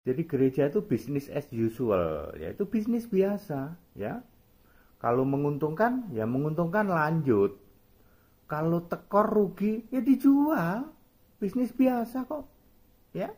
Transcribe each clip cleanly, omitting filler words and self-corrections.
Jadi gereja itu bisnis as usual, yaitu bisnis biasa, ya. Kalau menguntungkan, ya menguntungkan lanjut. Kalau tekor rugi, ya dijual. Bisnis biasa kok, ya.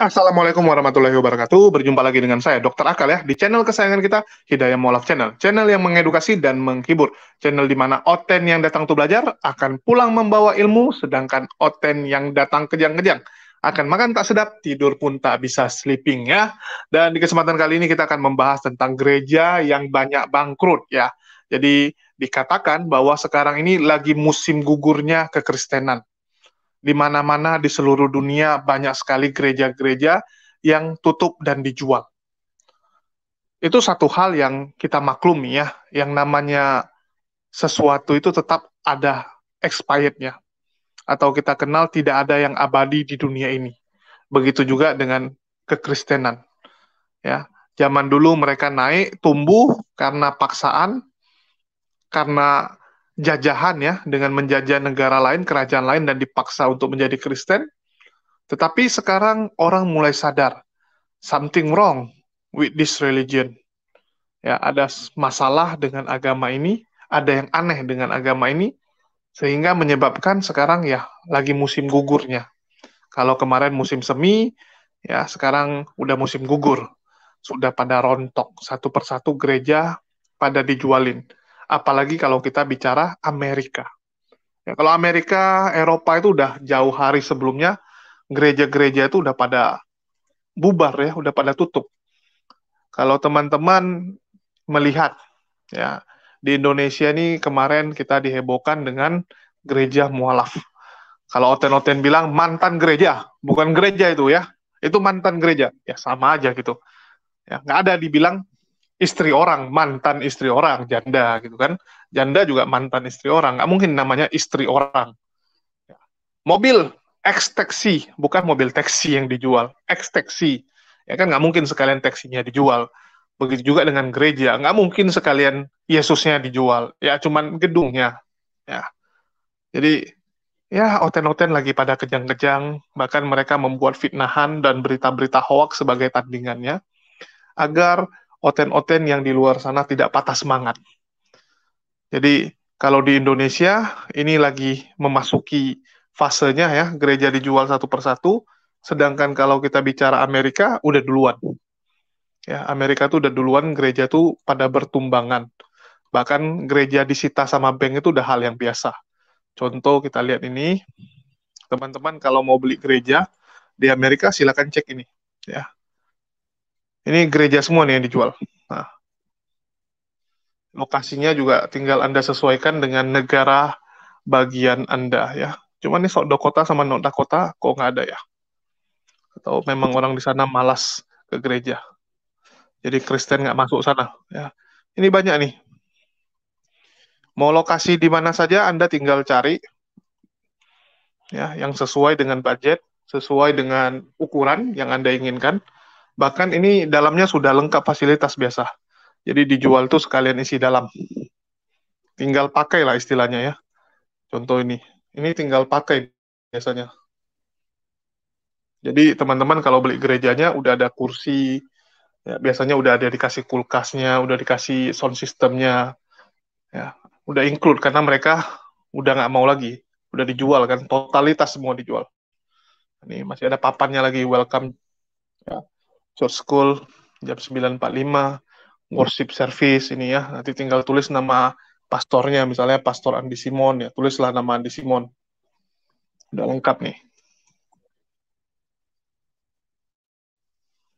Assalamualaikum warahmatullahi wabarakatuh. Berjumpa lagi dengan saya, Dr. Akal ya, di channel kesayangan kita, Hidayah Molaf Channel. Channel yang mengedukasi dan menghibur. Channel di mana Oten yang datang untuk belajar akan pulang membawa ilmu, sedangkan Oten yang datang kejang-kejang akan makan tak sedap, tidur pun tak bisa sleeping ya. Dan di kesempatan kali ini kita akan membahas tentang gereja yang banyak bangkrut ya. Jadi dikatakan bahwa sekarang ini lagi musim gugurnya kekristenan. Di mana-mana di seluruh dunia banyak sekali gereja-gereja yang tutup dan dijual. Itu satu hal yang kita maklumi ya, yang namanya sesuatu itu tetap ada expirednya, atau kita kenal tidak ada yang abadi di dunia ini. Begitu juga dengan kekristenan. Ya, zaman dulu mereka naik, tumbuh karena paksaan, karena jajahan ya, dengan menjajah negara lain, kerajaan lain, dan dipaksa untuk menjadi Kristen. Tetapi sekarang orang mulai sadar, something wrong with this religion. Ya, ada masalah dengan agama ini, ada yang aneh dengan agama ini, sehingga menyebabkan sekarang ya lagi musim gugurnya. Kalau kemarin musim semi, ya sekarang udah musim gugur. Sudah pada rontok, satu persatu gereja pada dijualin. Apalagi kalau kita bicara Amerika. Ya, kalau Amerika, Eropa itu udah jauh hari sebelumnya, gereja-gereja itu udah pada bubar ya, udah pada tutup. Kalau teman-teman melihat ya, di Indonesia ini kemarin kita dihebohkan dengan gereja mualaf. Kalau Oten-Oten bilang mantan gereja, bukan gereja itu ya, itu mantan gereja, ya sama aja gitu. Ya nggak ada dibilang istri orang, mantan istri orang, janda gitu kan. Janda juga mantan istri orang, nggak mungkin namanya istri orang. Ya. Mobil X-Taxi, bukan mobil taksi yang dijual, X-Taxi. Ya kan nggak mungkin sekalian taksinya dijual. Begitu juga dengan gereja, nggak mungkin sekalian Yesusnya dijual. Ya cuman gedungnya. Ya. Jadi ya oten-oten lagi pada kejang-kejang, bahkan mereka membuat fitnahan dan berita-berita hoax sebagai tandingannya, agar oten-oten yang di luar sana tidak patah semangat. Jadi kalau di Indonesia ini lagi memasuki fasenya ya, gereja dijual satu persatu, sedangkan kalau kita bicara Amerika udah duluan. Ya, Amerika tuh udah duluan, gereja tuh pada bertumbangan. Bahkan gereja disita sama bank itu udah hal yang biasa. Contoh kita lihat ini, teman-teman kalau mau beli gereja di Amerika silakan cek ini. Ya, ini gereja semua nih yang dijual. Nah, lokasinya juga tinggal Anda sesuaikan dengan negara bagian Anda ya. Cuman nih South Dakota sama North Dakota kok nggak ada ya? Atau memang orang di sana malas ke gereja. Jadi Kristen nggak masuk sana ya. Ini banyak nih. Mau lokasi di mana saja Anda tinggal cari ya yang sesuai dengan budget, sesuai dengan ukuran yang Anda inginkan. Bahkan ini dalamnya sudah lengkap fasilitas biasa. Jadi dijual tuh sekalian isi dalam. Tinggal pakai lah istilahnya ya. Contoh ini. Ini tinggal pakai biasanya. Jadi teman-teman kalau beli gerejanya udah ada kursi, ya, biasanya udah ada dikasih kulkasnya, udah dikasih sound systemnya, ya, udah include karena mereka udah nggak mau lagi, udah dijual kan, totalitas semua dijual. Ini masih ada papannya lagi, welcome ya, church school jam 9.45, worship service ini ya, nanti tinggal tulis nama pastornya, misalnya Pastor Andi Simon ya, tulislah nama Andi Simon, udah lengkap nih.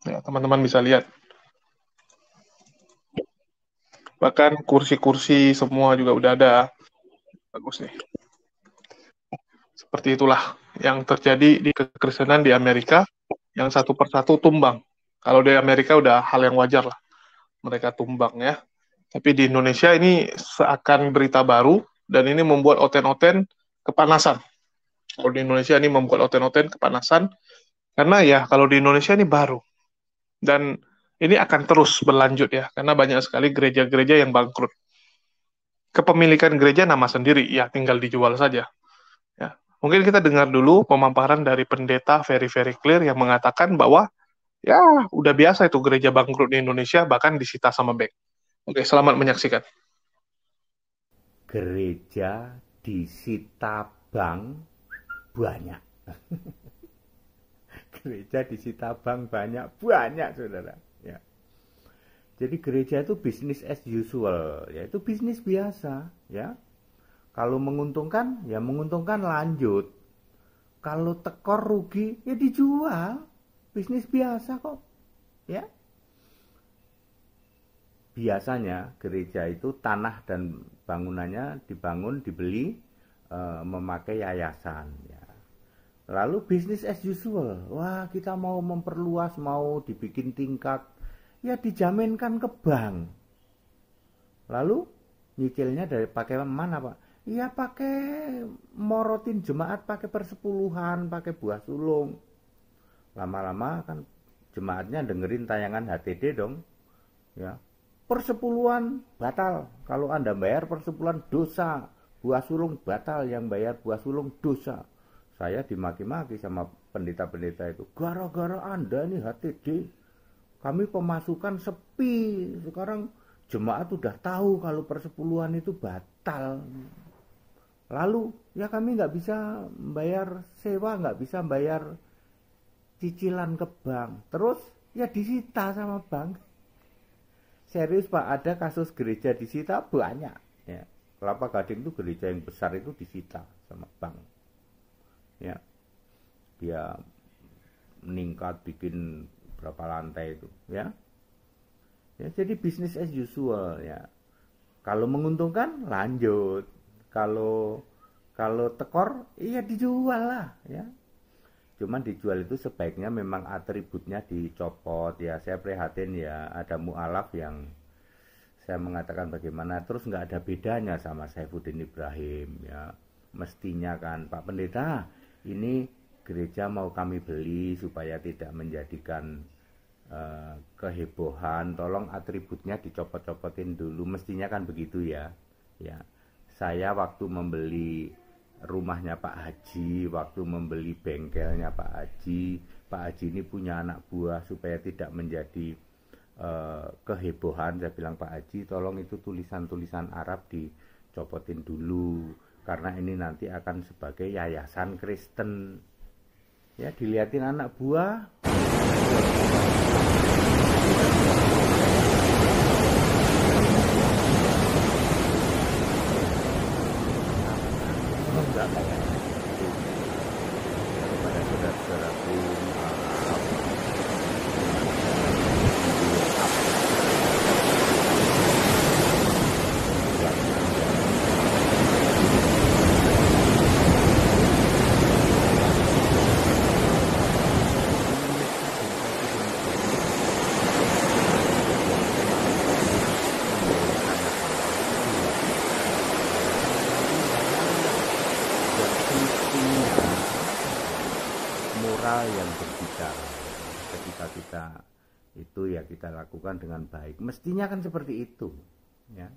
Ya, teman-teman bisa lihat. Bahkan kursi-kursi semua juga udah ada. Bagus nih. Seperti itulah yang terjadi di kekristenan di Amerika, yang satu persatu tumbang. Kalau di Amerika udah hal yang wajar lah, mereka tumbang ya. Tapi di Indonesia ini seakan berita baru, dan ini membuat oten-oten kepanasan. Kalau di Indonesia ini membuat oten-oten kepanasan, karena ya kalau di Indonesia ini baru. Dan ini akan terus berlanjut ya, karena banyak sekali gereja-gereja yang bangkrut. Kepemilikan gereja nama sendiri, ya tinggal dijual saja. Ya. Mungkin kita dengar dulu pemaparan dari pendeta very very clear yang mengatakan bahwa ya udah biasa itu gereja bangkrut di Indonesia, bahkan disita sama bank. Oke, selamat menyaksikan. Gereja disita bank banyak. Gereja disita bank banyak saudara. Ya. Jadi gereja itu bisnis as usual, yaitu bisnis biasa, ya. Kalau menguntungkan, ya menguntungkan lanjut. Kalau tekor rugi, ya dijual. Bisnis biasa kok, ya. Biasanya gereja itu tanah dan bangunannya dibangun, dibeli, memakai yayasan, ya. Lalu bisnis as usual, wah kita mau memperluas, mau dibikin tingkat, ya dijaminkan ke bank. Lalu nyicilnya dari pakai mana Pak? Ya pakai morotin jemaat, pakai persepuluhan, pakai buah sulung. Lama-lama kan jemaatnya dengerin tayangan HTD dong, ya. Persepuluhan batal, kalau Anda bayar persepuluhan dosa, buah sulung batal, yang bayar buah sulung dosa. Saya dimaki-maki sama pendeta-pendeta itu, gara-gara Anda nih HTD, kami pemasukan sepi. Sekarang jemaat udah tahu kalau persepuluhan itu batal. Lalu ya kami nggak bisa bayar sewa, nggak bisa bayar cicilan ke bank. Terus ya disita sama bank. Serius Pak, ada kasus gereja disita banyak. Ya. Kelapa Gading itu gereja yang besar itu disita sama bank. Ya, dia meningkat bikin berapa lantai itu, ya. Ya, jadi bisnis as usual, ya. Kalau menguntungkan lanjut, kalau tekor, iya dijual lah, ya. Cuman dijual itu sebaiknya memang atributnya dicopot, ya. Saya prihatin ya, ada mu'alaf yang saya mengatakan bagaimana, terus nggak ada bedanya sama Saifuddin Ibrahim, ya. Mestinya kan Pak Pendeta, ini gereja mau kami beli supaya tidak menjadikan kehebohan, tolong atributnya dicopot-copotin dulu, mestinya kan begitu ya. Ya, saya waktu membeli rumahnya Pak Haji, waktu membeli bengkelnya Pak Haji ini punya anak buah, supaya tidak menjadi kehebohan, saya bilang Pak Haji tolong itu tulisan-tulisan Arab dicopotin dulu, karena ini nanti akan sebagai yayasan Kristen. Ya, dilihatin anak buah. Enggak kayak itu. Kepada saudara-saudaraku, moral yang berbicara. Ketika kita itu ya kita lakukan dengan baik, mestinya kan seperti itu, ya.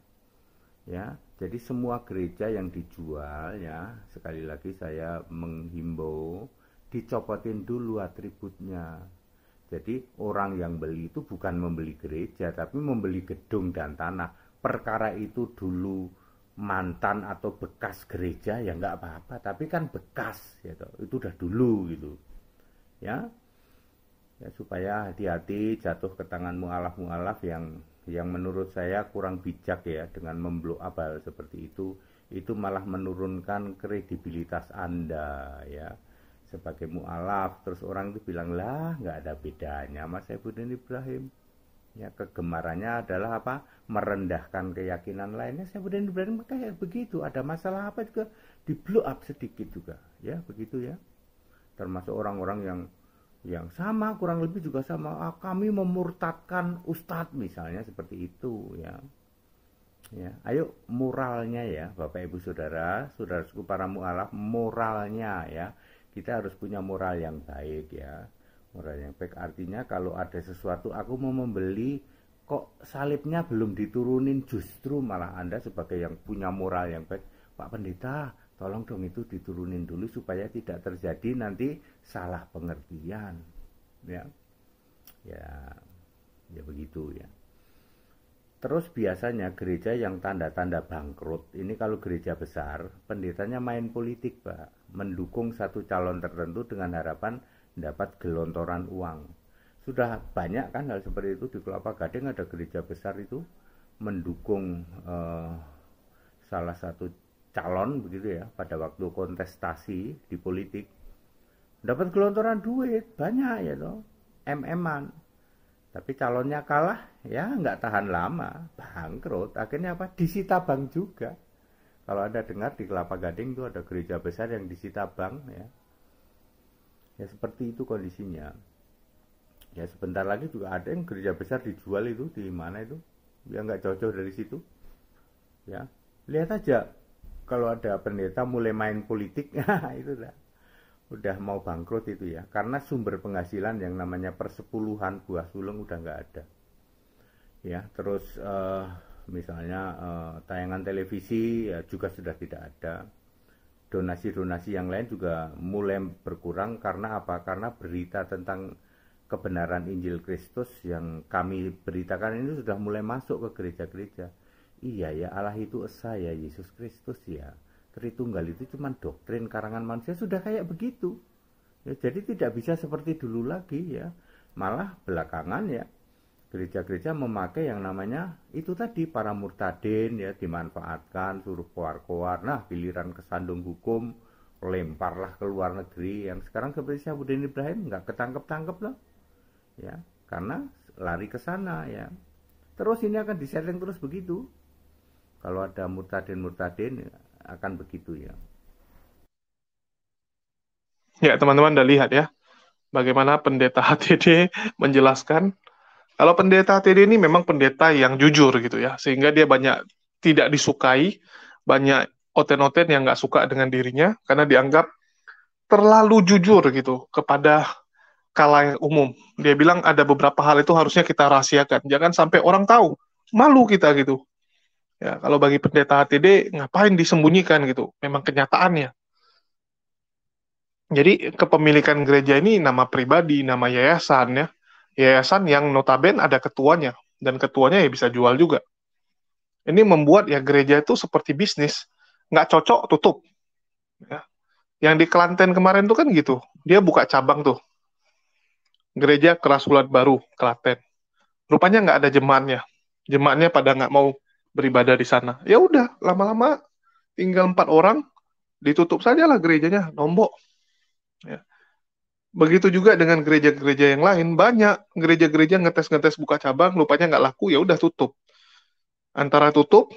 Ya, jadi semua gereja yang dijual, ya, sekali lagi saya menghimbau dicopotin dulu atributnya. Jadi orang yang beli itu bukan membeli gereja, tapi membeli gedung dan tanah. Perkara itu dulu mantan atau bekas gereja ya nggak apa-apa, tapi kan bekas, gitu. Itu udah dulu gitu, ya. Ya, supaya hati-hati jatuh ke tangan mu'alaf-mu'alaf yang menurut saya kurang bijak ya, dengan memblok abal seperti itu malah menurunkan kredibilitas Anda ya sebagai mu'alaf. Terus orang itu bilang, lah nggak ada bedanya Mas Saifuddin Ibrahim. Ya, kegemarannya adalah apa? Merendahkan keyakinan lainnya. Saifuddin Ibrahim kayak begitu, ada masalah apa juga di blow up sedikit juga, ya begitu ya. Termasuk orang-orang yang sama, kurang lebih juga sama, kami memurtadkan ustadz misalnya, seperti itu ya. Ya, ayo moralnya ya Bapak Ibu Saudara, saudaraku para mu'alaf, moralnya ya. Kita harus punya moral yang baik ya. Moral yang baik artinya kalau ada sesuatu aku mau membeli, kok salibnya belum diturunin, justru malah Anda sebagai yang punya moral yang baik, Pak Pendeta, tolong dong itu diturunin dulu supaya tidak terjadi nanti salah pengertian. Ya, ya, ya begitu ya. Terus biasanya gereja yang tanda-tanda bangkrut, ini kalau gereja besar, pendetanya main politik, Pak. Mendukung satu calon tertentu dengan harapan dapat gelontoran uang. Sudah banyak kan hal seperti itu di Kelapa Gading, ada gereja besar itu mendukung salah satu calon begitu ya pada waktu kontestasi di politik. Dapat gelontoran duit banyak ya toh, MM-an. Tapi calonnya kalah, ya nggak tahan lama, bangkrut. Akhirnya apa? Disita bank juga. Kalau Anda dengar di Kelapa Gading itu ada gereja besar yang disita bank, ya. Ya seperti itu kondisinya. Ya sebentar lagi juga ada yang gereja besar dijual itu di mana itu? Ya nggak jauh-jauh dari situ. Ya, lihat aja kalau ada pendeta mulai main politik, itu udah mau bangkrut itu ya, karena sumber penghasilan yang namanya persepuluhan buah sulung udah nggak ada ya. Terus misalnya tayangan televisi ya juga sudah tidak ada, donasi-donasi yang lain juga mulai berkurang. Karena apa? Karena berita tentang kebenaran Injil Kristus yang kami beritakan ini sudah mulai masuk ke gereja-gereja. Iya ya, Allah itu esa ya, Yesus Kristus ya, Tritunggal itu cuma doktrin karangan manusia, sudah kayak begitu ya. Jadi tidak bisa seperti dulu lagi ya. Malah belakangan ya gereja-gereja memakai yang namanya itu tadi, para murtadin ya, dimanfaatkan, suruh koar-koar. Nah giliran kesandung hukum, lemparlah ke luar negeri. Yang sekarang seperti Syahbudin Ibrahim nggak ketangkep-tangkep loh ya, karena lari ke sana ya. Terus ini akan disetting terus begitu. Kalau ada murtadin-murtadin akan begitu ya. Ya, teman-teman udah lihat ya, bagaimana pendeta HTD menjelaskan kalau pendeta HTD ini memang pendeta yang jujur gitu ya, sehingga dia banyak tidak disukai, banyak oten-oten yang nggak suka dengan dirinya, karena dianggap terlalu jujur gitu kepada khalayak umum. Dia bilang ada beberapa hal itu harusnya kita rahasiakan, jangan sampai orang tahu, malu kita gitu. Ya, kalau bagi pendeta HTD, ngapain disembunyikan gitu, memang kenyataannya. Jadi kepemilikan gereja ini nama pribadi, nama yayasan ya. Yayasan yang notaben ada ketuanya, dan ketuanya ya bisa jual juga. Ini membuat ya gereja itu seperti bisnis, nggak cocok tutup. Ya. Yang di Kelanten kemarin tuh kan gitu, dia buka cabang tuh, gereja Kerasulan Baru Klaten. Rupanya nggak ada jemaatnya, jemaatnya pada nggak mau beribadah di sana. Ya udah, lama-lama tinggal 4 orang, ditutup sajalah gerejanya, nombok. Ya. Begitu juga dengan gereja-gereja yang lain, banyak gereja-gereja ngetes-ngetes buka cabang, lupanya nggak laku, ya udah tutup. Antara tutup,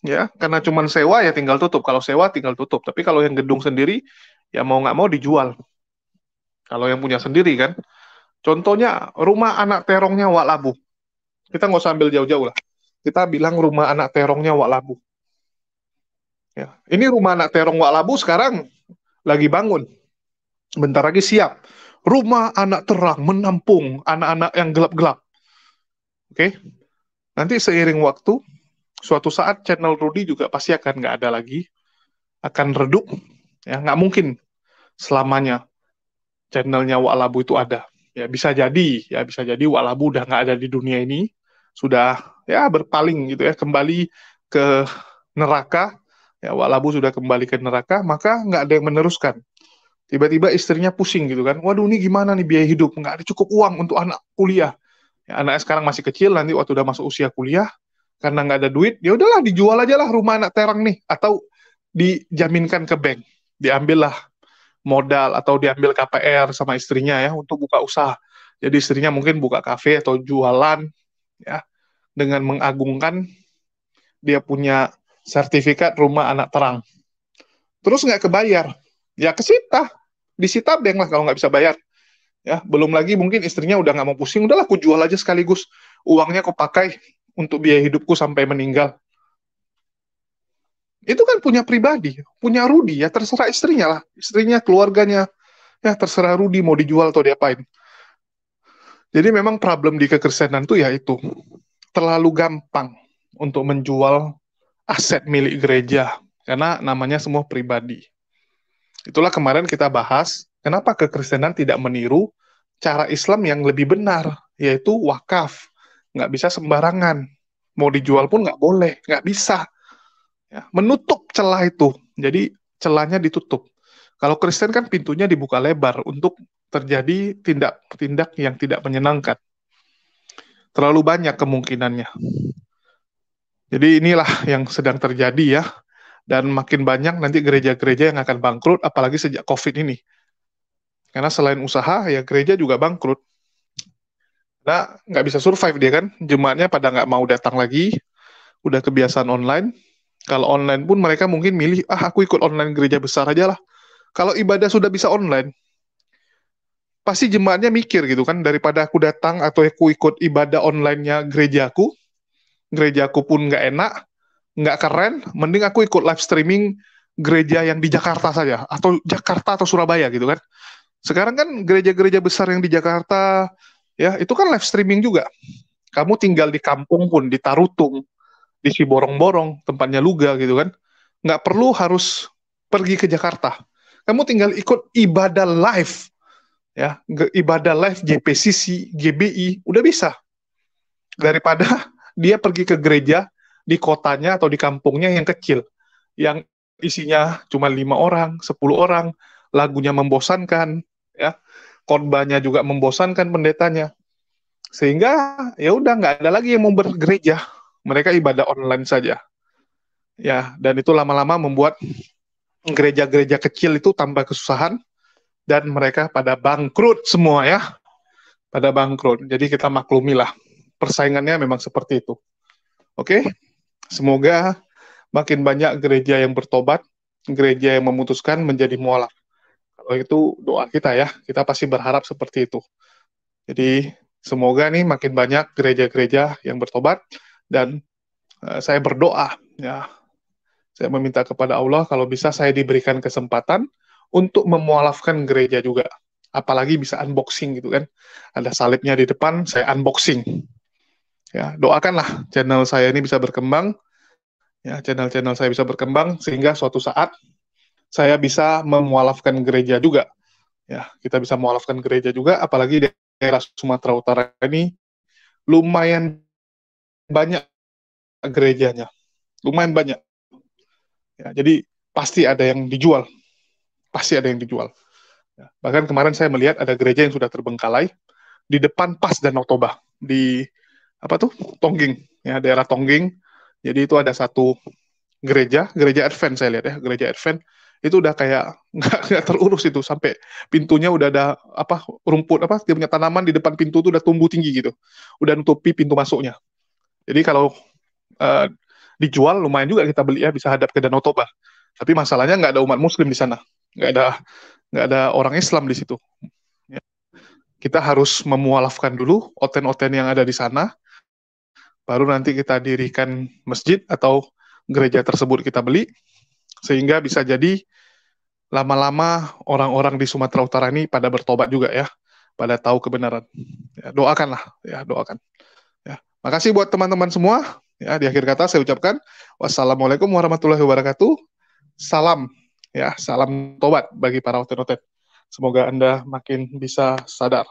ya karena cuma sewa ya tinggal tutup. Kalau sewa tinggal tutup. Tapi kalau yang gedung sendiri, ya mau nggak mau dijual. Kalau yang punya sendiri kan. Contohnya rumah anak terongnya Wak Labu. Kita nggak usah ambil jauh-jauh lah. Kita bilang rumah anak terongnya Wak Labu. Ya. Ini rumah anak terong Wak Labu sekarang lagi bangun. Bentar lagi siap. Rumah anak terang menampung anak-anak yang gelap-gelap. Oke? Nanti seiring waktu, suatu saat channel Rudy juga pasti akan nggak ada lagi. Akan redup. Ya, nggak mungkin selamanya channelnya Wak Labu itu ada. Ya bisa jadi Wak Labu udah nggak ada di dunia ini, sudah ya berpaling gitu ya, kembali ke neraka. Ya, Wak Labu sudah kembali ke neraka, maka nggak ada yang meneruskan. Tiba-tiba istrinya pusing gitu kan, waduh ini gimana nih biaya hidup, nggak ada cukup uang untuk anak kuliah. Ya, anaknya sekarang masih kecil, nanti waktu udah masuk usia kuliah, karena nggak ada duit, ya udahlah dijual aja lah rumah anak terang nih, atau dijaminkan ke bank, diambillah modal atau diambil KPR sama istrinya ya untuk buka usaha. Jadi istrinya mungkin buka kafe atau jualan ya, dengan mengagungkan dia punya sertifikat rumah anak terang. Terus nggak kebayar, ya disita bank lah kalau nggak bisa bayar. Ya, belum lagi mungkin istrinya udah nggak mau pusing, udahlah aku jual aja sekaligus, uangnya aku pakai untuk biaya hidupku sampai meninggal. Itu kan punya pribadi, punya Rudy ya terserah istrinya lah, istrinya, keluarganya, ya terserah Rudy mau dijual atau diapain. Jadi memang problem di kekristenan tuh ya itu terlalu gampang untuk menjual aset milik gereja karena namanya semua pribadi. Itulah kemarin kita bahas kenapa kekristenan tidak meniru cara Islam yang lebih benar, yaitu wakaf. Nggak bisa sembarangan. Mau dijual pun nggak boleh, nggak bisa. Ya, menutup celah itu. Jadi celahnya ditutup. Kalau Kristen kan pintunya dibuka lebar untuk terjadi tindak-tindak yang tidak menyenangkan. Terlalu banyak kemungkinannya. Jadi inilah yang sedang terjadi ya. Dan makin banyak nanti gereja-gereja yang akan bangkrut, apalagi sejak COVID ini. Karena selain usaha, ya gereja juga bangkrut. Nah, nggak bisa survive dia kan. Jemaatnya pada nggak mau datang lagi, udah kebiasaan online. Kalau online pun mereka mungkin milih, aku ikut online gereja besar aja lah. Kalau ibadah sudah bisa online, pasti jemaatnya mikir gitu kan, daripada aku datang atau aku ikut ibadah online-nya gerejaku pun nggak enak, nggak keren, mending aku ikut live streaming gereja yang di Jakarta saja, atau Jakarta atau Surabaya gitu kan. Sekarang kan gereja-gereja besar yang di Jakarta, ya itu kan live streaming juga. Kamu tinggal di kampung pun, di Tarutung, di Siborong-Borong, tempatnya Luga gitu kan. Nggak perlu harus pergi ke Jakarta. Kamu tinggal ikut ibadah live, ya ibadah live JPCC, GBI, udah bisa. Daripada dia pergi ke gereja di kotanya atau di kampungnya yang kecil, yang isinya cuma 5 orang, 10 orang, lagunya membosankan, ya khotbahnya juga membosankan pendetanya, sehingga ya udah nggak ada lagi yang mau bergereja, mereka ibadah online saja, ya dan itu lama-lama membuat gereja-gereja kecil itu tambah kesusahan dan mereka pada bangkrut semua ya, pada bangkrut. Jadi kita maklumilah persaingannya memang seperti itu. Oke, semoga makin banyak gereja yang bertobat, gereja yang memutuskan menjadi mualaf. Kalau itu doa kita ya, kita pasti berharap seperti itu. Jadi semoga nih makin banyak gereja-gereja yang bertobat dan saya berdoa ya, saya meminta kepada Allah kalau bisa saya diberikan kesempatan untuk memualafkan gereja juga. Apalagi bisa unboxing gitu kan. Ada salibnya di depan, saya unboxing. Ya, doakanlah channel saya ini bisa berkembang. Ya, channel-channel saya bisa berkembang sehingga suatu saat saya bisa memualafkan gereja juga. Ya, kita bisa memualafkan gereja juga, apalagi di daerah Sumatera Utara ini lumayan banyak gerejanya, lumayan banyak. Ya, jadi pasti ada yang dijual, pasti ada yang dijual. Ya, bahkan kemarin saya melihat ada gereja yang sudah terbengkalai di depan pas Danau Toba di apa tuh Tongging, ya daerah Tongging. Jadi itu ada satu gereja Advent saya lihat ya, gereja Advent itu udah kayak nggak terurus itu, sampai pintunya udah ada apa rumput apa dia punya tanaman di depan pintu tuh udah tumbuh tinggi gitu, udah nutupi pintu masuknya. Jadi kalau uh, dijual lumayan juga kita beli ya, bisa hadap ke Danau Toba. Tapi masalahnya nggak ada umat Muslim di sana, nggak ada orang Islam di situ. Ya. Kita harus memualafkan dulu oten-oten yang ada di sana, baru nanti kita dirikan masjid atau gereja tersebut kita beli, sehingga bisa jadi lama-lama orang-orang di Sumatera Utara ini pada bertobat juga ya, pada tahu kebenaran. Ya, doakanlah, ya doakan. Ya, makasih buat teman-teman semua. Ya, di akhir kata saya ucapkan wassalamualaikum warahmatullahi wabarakatuh. Salam, ya, salam tobat bagi para oten-oten. Semoga Anda makin bisa sadar.